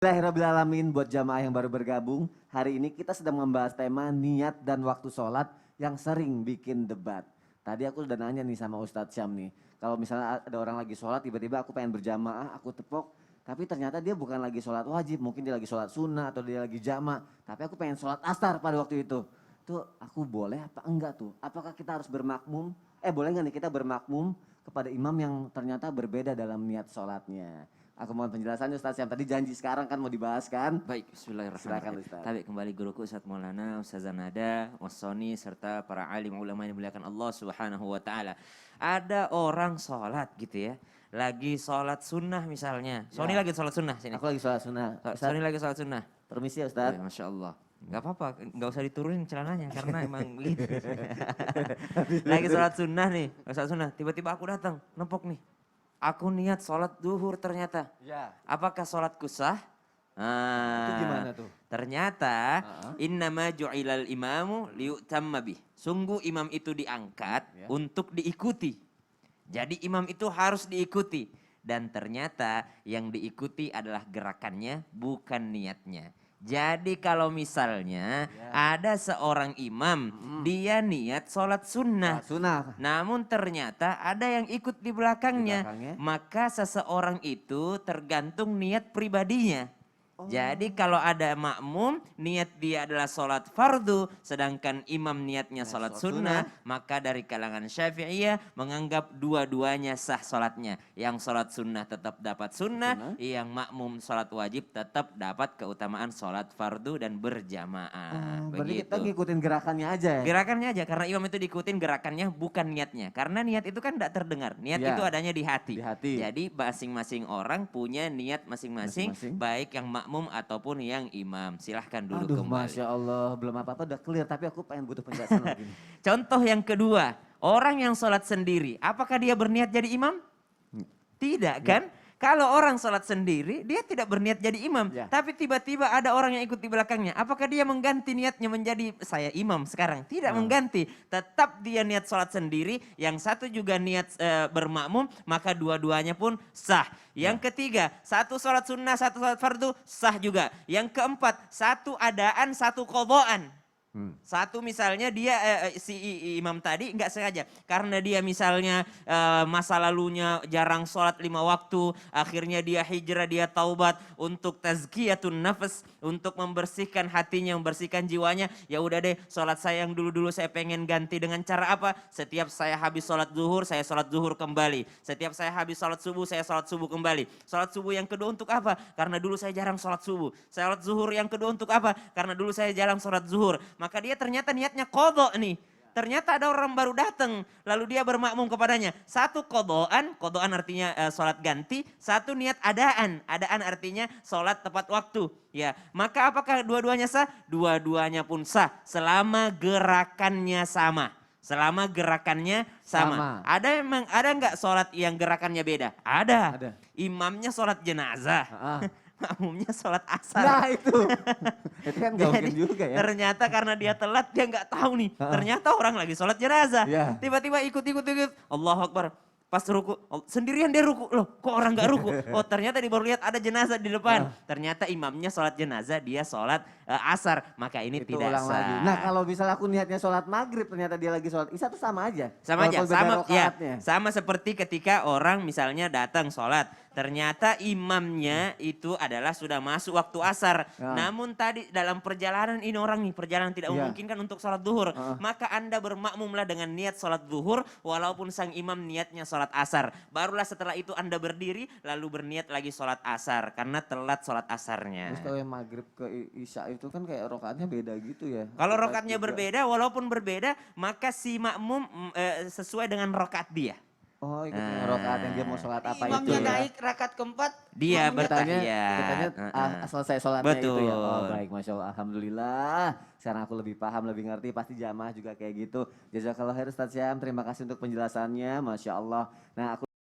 Bismillahirrahmanirrahim buat jamaah yang baru bergabung. Hari ini kita sedang membahas tema niat dan waktu sholat yang sering bikin debat. Tadi aku udah nanya nih sama Ustadz Syam nih. Kalau misalnya ada orang lagi sholat tiba-tiba aku pengen berjamaah, aku tepok. Tapi ternyata dia bukan lagi sholat wajib, mungkin dia lagi sholat sunnah atau dia lagi jama'. Tapi aku pengen sholat asar pada waktu itu. Tuh aku boleh apa enggak tuh? Apakah kita harus bermakmum? Boleh nggak nih kita bermakmum kepada imam yang ternyata berbeda dalam niat sholatnya? Aku mohon penjelasannya Ustaz yang tadi janji sekarang kan mau dibahas kan? Baik, bismillahirrahmanirrahim. Tabi kembali guruku Ustaz Maulana, Ustazah Nada, Wassoni, serta para alim ulama yang dimuliakan Allah Subhanahu wa taala. Ada orang sholat gitu ya. Lagi sholat sunnah misalnya. Sony lagi sholat sunnah sini. Aku lagi sholat sunnah. Sony lagi sholat sunnah. Permisi ya Ustaz. Ya, Masya Allah. Gak apa-apa, gak usah diturunin celananya karena emang begitu. Lagi sholat sunnah nih, sholat sunnah. Tiba-tiba aku datang, nempok nih. Aku niat sholat duhur ternyata. Ya. Apakah sholatku sah? Itu gimana tuh? Ternyata innama ju'ilal imamu liyu'tamma bih. Sungguh imam itu diangkat untuk diikuti. Jadi imam itu harus diikuti. Dan ternyata yang diikuti adalah gerakannya bukan niatnya. Jadi kalau misalnya ada seorang imam, dia niat sholat sunnah. Namun ternyata ada yang ikut di belakangnya. Maka seseorang itu tergantung niat pribadinya. Jadi kalau ada makmum niat dia adalah sholat fardu sedangkan imam niatnya sholat sunnah. Maka dari kalangan Syafi'iyah menganggap dua-duanya sah sholatnya. Yang sholat sunnah tetap dapat sunnah, yang makmum sholat wajib tetap dapat keutamaan sholat fardu dan berjamaah. Berarti kita ngikutin gerakannya aja ya? Gerakannya aja karena imam itu diikutin gerakannya bukan niatnya. Karena niat itu kan tidak terdengar, niat itu adanya di hati. Jadi masing-masing orang punya niat masing-masing. Baik yang makmum ataupun yang imam. Silahkan duduk kembali. Masya Allah, belum apa-apa udah clear tapi aku pengen butuh penjelasan lagi. Contoh yang kedua, orang yang sholat sendiri, apakah dia berniat jadi imam? Tidak kan? Kalau orang sholat sendiri, dia tidak berniat jadi imam. Tapi tiba-tiba ada orang yang ikut di belakangnya. Apakah dia mengganti niatnya menjadi saya imam sekarang? Tidak mengganti. Tetap dia niat sholat sendiri. Yang satu juga niat bermakmum. Maka dua-duanya pun sah. Yang ketiga, satu sholat sunnah, satu sholat fardu, sah juga. Yang keempat, satu adaan, satu qadhaan. Satu misalnya dia si imam tadi nggak sengaja karena dia misalnya masa lalunya jarang sholat 5 waktu, akhirnya dia hijrah, dia taubat untuk tazkiyatun nafas, untuk membersihkan hatinya, membersihkan jiwanya. Ya udah deh, sholat saya yang dulu-dulu saya pengen ganti dengan cara apa? Setiap saya habis sholat zuhur, saya sholat zuhur kembali. Setiap saya habis sholat subuh, saya sholat subuh kembali. Sholat subuh yang kedua untuk apa? Karena dulu saya jarang sholat subuh. Sholat zuhur yang kedua untuk apa? Karena dulu saya jarang sholat zuhur. Maka dia ternyata niatnya qadha nih. Ternyata ada orang baru datang, lalu dia bermakmum kepadanya. Satu qadhaan artinya sholat ganti. Satu niat adaan, adaan artinya sholat tepat waktu. Ya, maka apakah dua-duanya sah? Dua-duanya pun sah, selama gerakannya sama. Selama gerakannya sama. Ada nggak sholat yang gerakannya beda? Ada. Imamnya sholat jenazah. Makmumnya sholat asar. Nah itu kan gak mungkin juga ya. Ternyata karena dia telat dia nggak tahu nih. Ternyata orang lagi sholat jenazah. Tiba-tiba ikut. Allahu Akbar. Pas ruku, sendirian dia ruku. Loh kok orang gak ruku? Oh ternyata dia baru lihat ada jenazah di depan. Ternyata imamnya sholat jenazah, dia sholat asar. Maka ini itu tidak sah. lagi. Nah kalau misalnya aku niatnya sholat maghrib ternyata dia lagi sholat isya itu sama aja? Sama aja, sama seperti ketika orang misalnya datang sholat. Ternyata imamnya itu adalah sudah masuk waktu asar. Namun tadi dalam perjalanan ini orang nih, perjalanan tidak memungkinkan untuk sholat zuhur. Maka Anda bermakmumlah dengan niat sholat zuhur walaupun sang imam niatnya sholat asar. Barulah setelah itu Anda berdiri lalu berniat lagi sholat asar karena telat sholat asarnya. Terus kalau yang maghrib ke isya itu kan kayak rokaatnya beda gitu ya? Kalau rokaatnya berbeda, walaupun berbeda maka si makmum sesuai dengan rokaat dia. Oh ikut rokaat yang dia mau sholat apa itu ya. Imamnya naik rakaat keempat. Dia bertanya selesai sholatnya itu ya. Oh baik Masya Allah. Alhamdulillah. Sekarang aku lebih paham, lebih ngerti. Pasti jamaah juga kayak gitu. Jazakallah khair Ustaz Syam. Terima kasih untuk penjelasannya. Masya Allah. Nah aku